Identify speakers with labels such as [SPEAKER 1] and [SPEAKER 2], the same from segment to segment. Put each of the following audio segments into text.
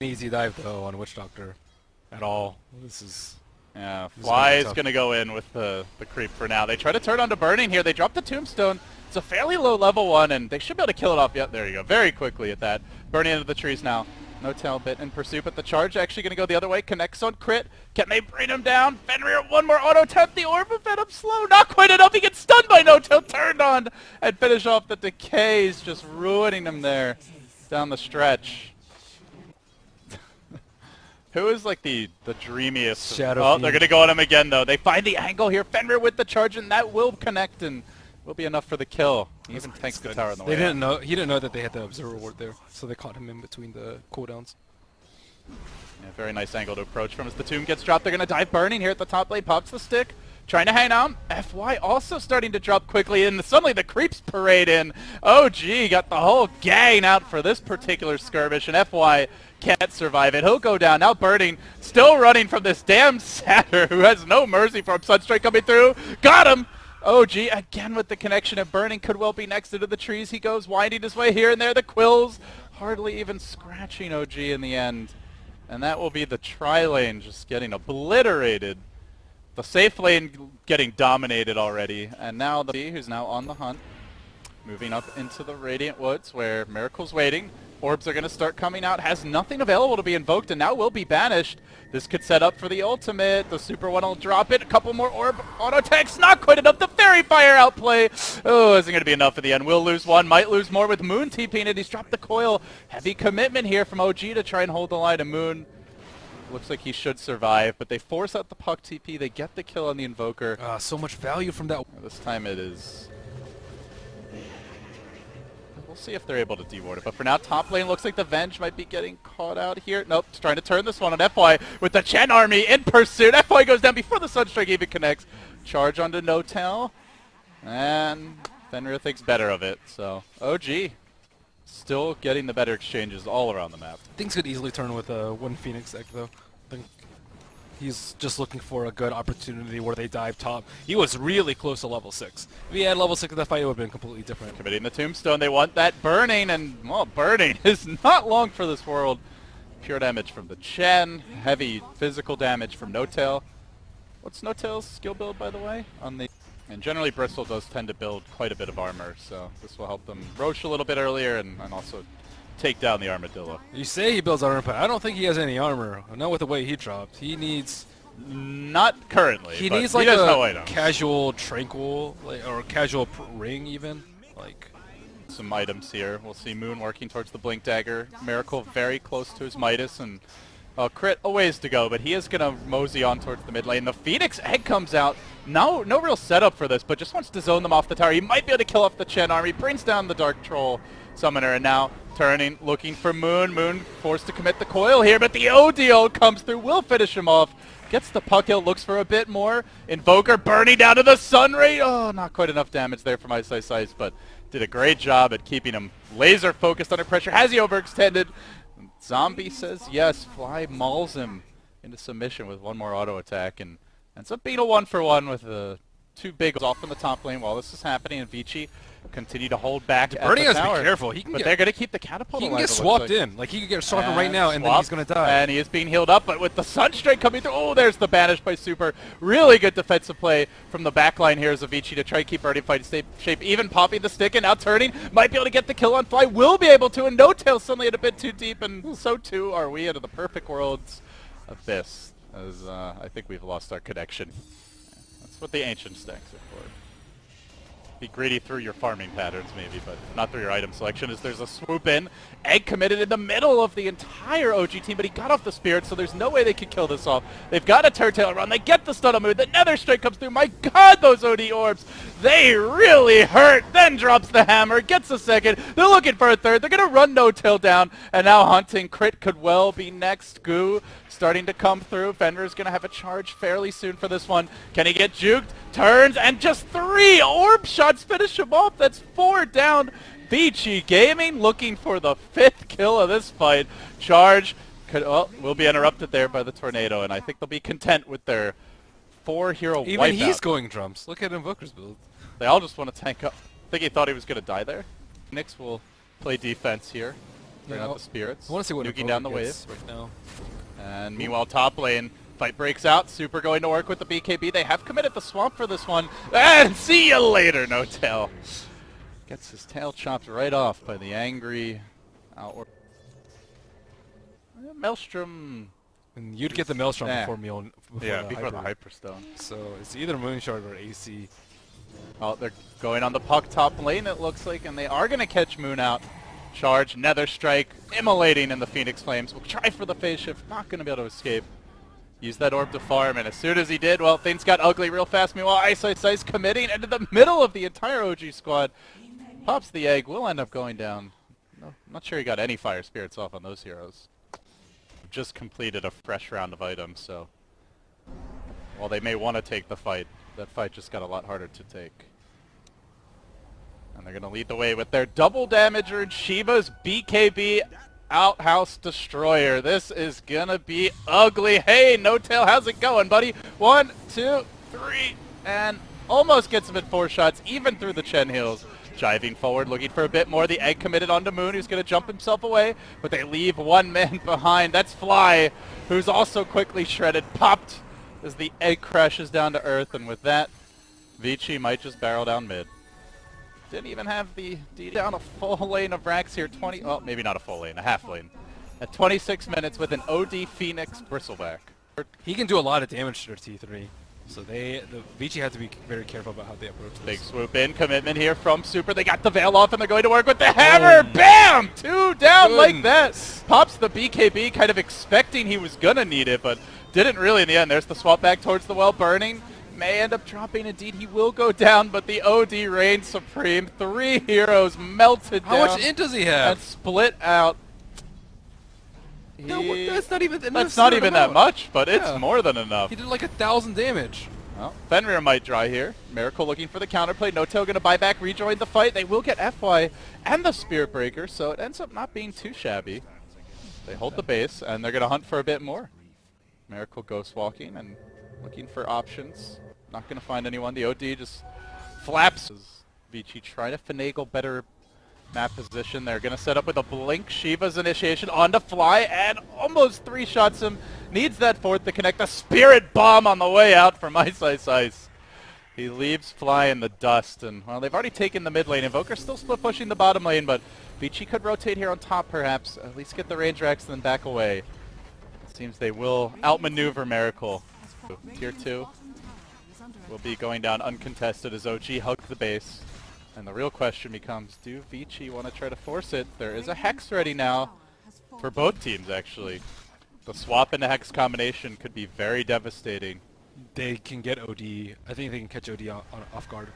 [SPEAKER 1] Easy dive though on Witch Doctor at all. This is
[SPEAKER 2] Fly is going to go in with the creep for now. They try to turn onto Burning here. They drop the Tombstone. It's a fairly low level one, and they should be able to kill it off. Yep, there you go. Very quickly at that. Burning into the trees now. No tail bit in pursuit, but the charge actually going to go the other way. Connects on crit. Can they bring him down? Fenrir, one more auto tap. The Orb of Venom slow. Not quite enough. He gets stunned by No Tail. Turned on and finish off the decays. Just ruining him there down the stretch. Who is like the dreamiest?
[SPEAKER 1] Shadow
[SPEAKER 2] Oh,
[SPEAKER 1] Fiend.
[SPEAKER 2] they're going to go on him again, though. They find the angle here. Fenrir with the charge, and that will connect and will be enough for the kill. He even tanks the tower on the way.
[SPEAKER 1] They didn't know. He didn't know that they had the Observer Ward there, so they caught him in between the cooldowns.
[SPEAKER 2] Yeah, very nice angle to approach from as the tomb gets dropped. They're going to dive Burning here at the top lane. Pops the stick. Trying to hang on. FY also starting to drop quickly, and suddenly the creeps parade in. OG got the whole gang out for this particular skirmish, and FY can't survive it. He'll go down. Now Burning still running from this damn Satyr who has no mercy for him. Sunstrike coming through. Got him! OG again with the connection, and Burning could well be next into the trees. He goes winding his way here and there. The quills hardly even scratching OG in the end. And that will be the tri-lane just getting obliterated. The safe lane getting dominated already. And now the who's now on the hunt. Moving up into the Radiant Woods where Miracle's waiting. Orbs are going to start coming out. Has nothing available to be invoked and now will be banished. This could set up for the ultimate. The Super One will drop it. A couple more orb auto attacks. Not quite enough. The Fairy Fire outplay. Oh, isn't going to be enough at the end. We'll lose one. Might lose more with Moon TPing it. He's dropped the coil. Heavy commitment here from OG to try and hold the line. And Moon looks like he should survive. But they force out the Puck TP. They get the kill on the Invoker.
[SPEAKER 1] So much value from that.
[SPEAKER 2] This time it is... We'll see if they're able to deward it. But for now, top lane looks like the Venge might be getting caught out here. Nope, it's trying to turn this one on FY with the Chen army in pursuit. FY goes down before the Sunstrike even connects. Charge onto No Tail. And Fenrir thinks better of it. So, OG still getting the better exchanges all around the map.
[SPEAKER 1] Things could easily turn with one Phoenix deck though. I think he's just looking for a good opportunity where they dive top. He was really close to level 6. If he had level 6 in that fight, it would have been completely different.
[SPEAKER 2] Committing the Tombstone, they want that Burning, and, well, Burning is not long for this world. Pure damage from the Chen, heavy physical damage from No Tail. What's No Tail's skill build, by the way? And generally Bristol does tend to build quite a bit of armor, so this will help them roach a little bit earlier and also take down the Armadillo.
[SPEAKER 1] You say he builds armor, but I don't think he has any armor. Not with the way he dropped. He needs...
[SPEAKER 2] Not currently.
[SPEAKER 1] He needs like a casual Tranquil, or casual ring even. Like
[SPEAKER 2] some items here. We'll see Moon working towards the Blink Dagger. Miracle very close to his Midas, and Crit a ways to go, but he is going to mosey on towards the mid lane. The Phoenix Egg comes out. No real setup for this, but just wants to zone them off the tower. He might be able to kill off the Chen army. Brings down the Dark Troll Summoner, and now turning, looking for Moon. Moon forced to commit the coil here, but the ODO comes through, will finish him off. Gets the puck kill, looks for a bit more. Invoker burning down to the Sun Ray. Oh, not quite enough damage there from Ice Ice Ice, but did a great job at keeping him laser focused under pressure. Has he overextended? Zombie says yes. Fly mauls him into submission with one more auto attack, and ends up being a 1-for-1 with the two big off in the top lane while this is happening, and Vici continue to hold back at the tower.
[SPEAKER 1] has to be careful. He can
[SPEAKER 2] but they're going to keep the catapult alive.
[SPEAKER 1] He can get swapped in. Like, he could get swapped in right now, and then he's going to die.
[SPEAKER 2] And he is being healed up, but with the Sunstrike coming through, oh, there's the banish by Super. Really good defensive play from the backline here as Avicii to try to keep Burning fight shape, even popping the stick and now turning. Might be able to get the kill on Fly, will be able to, and No Tail suddenly a bit too deep, and so too are we into the perfect world's abyss, as I think we've lost our connection. That's what the ancient stacks are for. Be greedy through your farming patterns maybe, but not through your item selection, as there's a swoop in. Egg committed in the middle of the entire OG team, but he got off the Spirit, so there's no way they can kill this off. They've got a Turtail run, they get the stun on Moon, the Nether Strike comes through, my god, those OD orbs! They really hurt, then drops the hammer, gets a second, they're looking for a third, they're gonna run No Tail down, and now hunting. Crit could well be next. Goo starting to come through. Fenrir's gonna have a charge fairly soon for this one. Can he get juked? Turns, and just 3 orb shots finish him off. That's 4 down. Vici Gaming looking for the 5th kill of this fight. Charge will be interrupted there by the tornado, and I think they'll be content with their 4-hero wipeout.
[SPEAKER 1] Even he's going drums. Look at Invoker's build.
[SPEAKER 2] They all just want to tank up. I think he thought he was gonna die there. Nyx will play defense here. Bring out the spirits.
[SPEAKER 1] I want to see what
[SPEAKER 2] nuking down the wave.
[SPEAKER 1] right now.
[SPEAKER 2] And meanwhile, top lane, fight breaks out. Super going to work with the BKB. They have committed the swamp for this one. And see you later, No Tail. Gets his tail chopped right off by the angry outward. Maelstrom.
[SPEAKER 1] And you'd get the Maelstrom before
[SPEAKER 2] before the Hyperstone.
[SPEAKER 1] So it's either Moonshard or AC.
[SPEAKER 2] Oh, they're going on the puck top lane, it looks like, and they are going to catch Moon out. Charge, Nether Strike, immolating in the Phoenix Flames. Will try for the phase shift, not going to be able to escape. Use that orb to farm, and as soon as he did, well, things got ugly real fast. Meanwhile, Ice committing into the middle of the entire OG squad. Pops the egg, will end up going down. No, I'm not sure he got any Fire Spirits off on those heroes. Just completed a fresh round of items, so while they may want to take the fight, that fight just got a lot harder to take. And they're going to lead the way with their double damager, Shiva's BKB Outhouse Destroyer. This is going to be ugly. Hey, No Tail, how's it going, buddy? 1, 2, 3, and almost gets him in 4 shots, even through the Chen Hills. Jiving forward, looking for a bit more. The egg committed onto Moon, who's going to jump himself away, but they leave one man behind. That's Fly, who's also quickly shredded, popped as the egg crashes down to earth, and with that, Vici might just barrel down mid. Didn't even have the D down a full lane of racks here. Well, maybe not a full lane, a half lane. At 26 minutes with an OD Phoenix Bristleback.
[SPEAKER 1] He can do a lot of damage to their T3. So the Vici have to be very careful about how they approach this.
[SPEAKER 2] Big swoop in, commitment here from Super. They got the Veil off and they're going to work with the hammer. Bam! 2 down like that. Pops the BKB, kind of expecting he was going to need it, but didn't really in the end. There's the swap back towards the well, burning. May end up dropping. Indeed, he will go down, but the OD reigns supreme. 3 heroes melted down.
[SPEAKER 1] How much int does he have?
[SPEAKER 2] And split out.
[SPEAKER 1] No, that's not even
[SPEAKER 2] that much, but it's more than enough.
[SPEAKER 1] He did like 1,000 damage.
[SPEAKER 2] Well, Fenrir might dry here. Miracle looking for the counterplay. No Tail going to buy back, rejoin the fight. They will get FY and the Spirit Breaker, so it ends up not being too shabby. They hold the base, and they're going to hunt for a bit more. Miracle ghost walking and looking for options. Not going to find anyone. The OD just flaps. Vici trying to finagle better map position. They're going to set up with a blink. Shiva's initiation onto Fly and almost 3 shots him. Needs that 4th to connect. The Spirit Bomb on the way out from Ice. He leaves Fly in the dust. And, well, they've already taken the mid lane. Invoker's still split pushing the bottom lane, but Vici could rotate here on top perhaps. At least get the range racks and then back away. It seems they will outmaneuver Miracle. Tier 2 will be going down uncontested as OG hug the base. And the real question becomes, do Vici want to try to force it? There is a Hex ready now for both teams, actually. The swap into Hex combination could be very devastating.
[SPEAKER 1] They can get OD. I think they can catch OD off guard.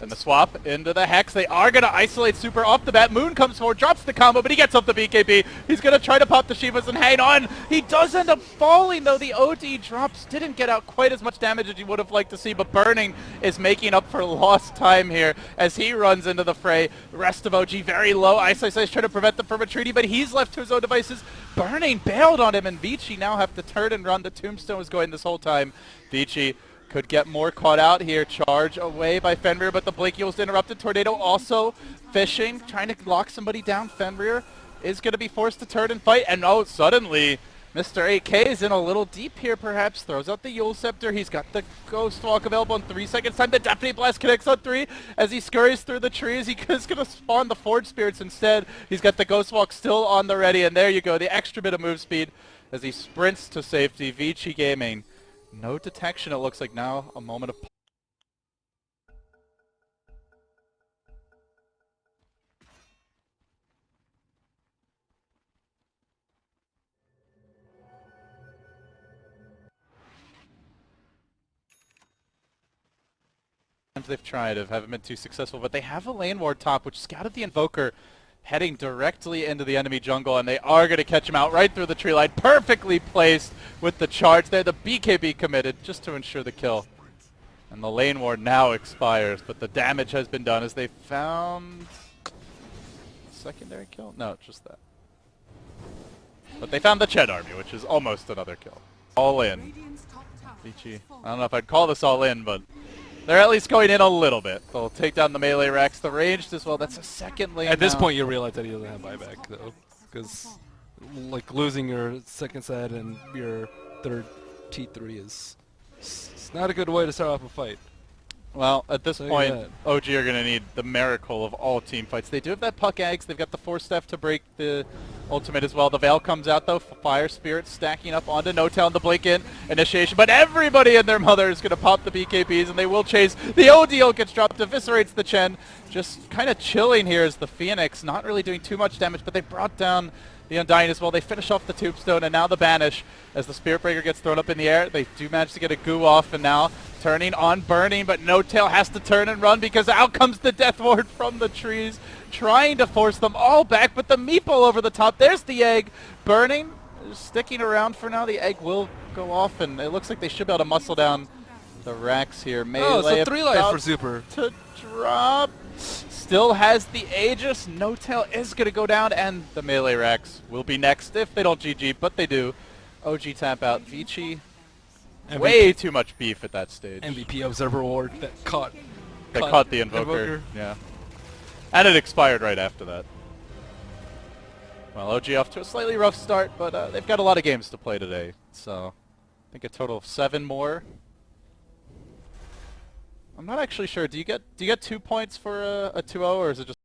[SPEAKER 2] And the swap into the Hex. They are going to isolate Super off the bat. Moon comes forward, drops the combo, but he gets up the BKB. He's going to try to pop the Shivas and hang on. He does end up falling, though. The OD drops didn't get out quite as much damage as you would have liked to see, but Burning is making up for lost time here as he runs into the fray. The rest of OG very low. Ice trying to prevent them from a treaty, but he's left to his own devices. Burning bailed on him, and Vici now have to turn and run. The Tombstone was going this whole time. Vici could get more caught out here. Charge away by Fenrir, but the Blink Eul's interrupted. Tornado also fishing, trying to lock somebody down. Fenrir is going to be forced to turn and fight, and oh, suddenly Mr. 8K is in a little deep here, perhaps. Throws out the Eul Scepter. He's got the Ghost Walk available in 3 seconds time. The Detonate Blast connects on 3 as he scurries through the trees. He is going to spawn the Forge Spirits instead. He's got the Ghost Walk still on the ready, and there you go. The extra bit of move speed as he sprints to safety. Vici Gaming. No detection, it looks like now. A moment of... They've tried haven't been too successful, but they have a lane ward top which scouted the Invoker heading directly into the enemy jungle, and they are going to catch him out right through the tree line. Perfectly placed with the charge there. The BKB committed just to ensure the kill. And the lane ward now expires, but the damage has been done as they found... secondary kill? No, just that. But they found the Ched army, which is almost another kill. All in. Vici. I don't know if I'd call this all in, but they're at least going in a little bit. They'll take down the melee racks. The ranged as well. That's a second lane
[SPEAKER 1] At this
[SPEAKER 2] now.
[SPEAKER 1] point, you realize that he doesn't have buyback, though. because like losing your second set and your third T3 is it's not a good way to start off a fight.
[SPEAKER 2] Well, at this
[SPEAKER 1] So
[SPEAKER 2] point,
[SPEAKER 1] yeah.
[SPEAKER 2] OG are going to need the miracle of all team fights. They do have that puck eggs. They've got the Force Staff to break the ultimate as well. The Veil comes out, though. Fire Spirit stacking up onto No-Tail in the Blink-In initiation. But everybody and their mother is going to pop the BKBs, and they will chase. The ODL gets dropped, eviscerates the Chen. Just kind of chilling here as the Phoenix, not really doing too much damage, but they brought down the Undying as well. They finish off the Tombstone, and now the Banish as the Spirit Breaker gets thrown up in the air. They do manage to get a goo off, and now turning on Burning, but No-Tail has to turn and run because out comes the Death Ward from the trees, trying to force them all back, but the Meeple over the top. There's the egg. Burning, sticking around for now. The egg will go off, and it looks like they should be able to muscle down the racks here. Melee
[SPEAKER 1] it's a 3 life
[SPEAKER 2] about
[SPEAKER 1] for Super.
[SPEAKER 2] to drop. Still has the Aegis. No-Tail is going to go down, and the melee racks will be next if they don't GG, but they do. OG tap out. Vici, way too much beef at that stage.
[SPEAKER 1] MVP Observer Ward that caught
[SPEAKER 2] the Invoker. Yeah. And it expired right after that. Well, OG off to a slightly rough start, but they've got a lot of games to play today. So I think a total of 7 more. I'm not actually sure. Do you get 2 points for a 2-0, or is it just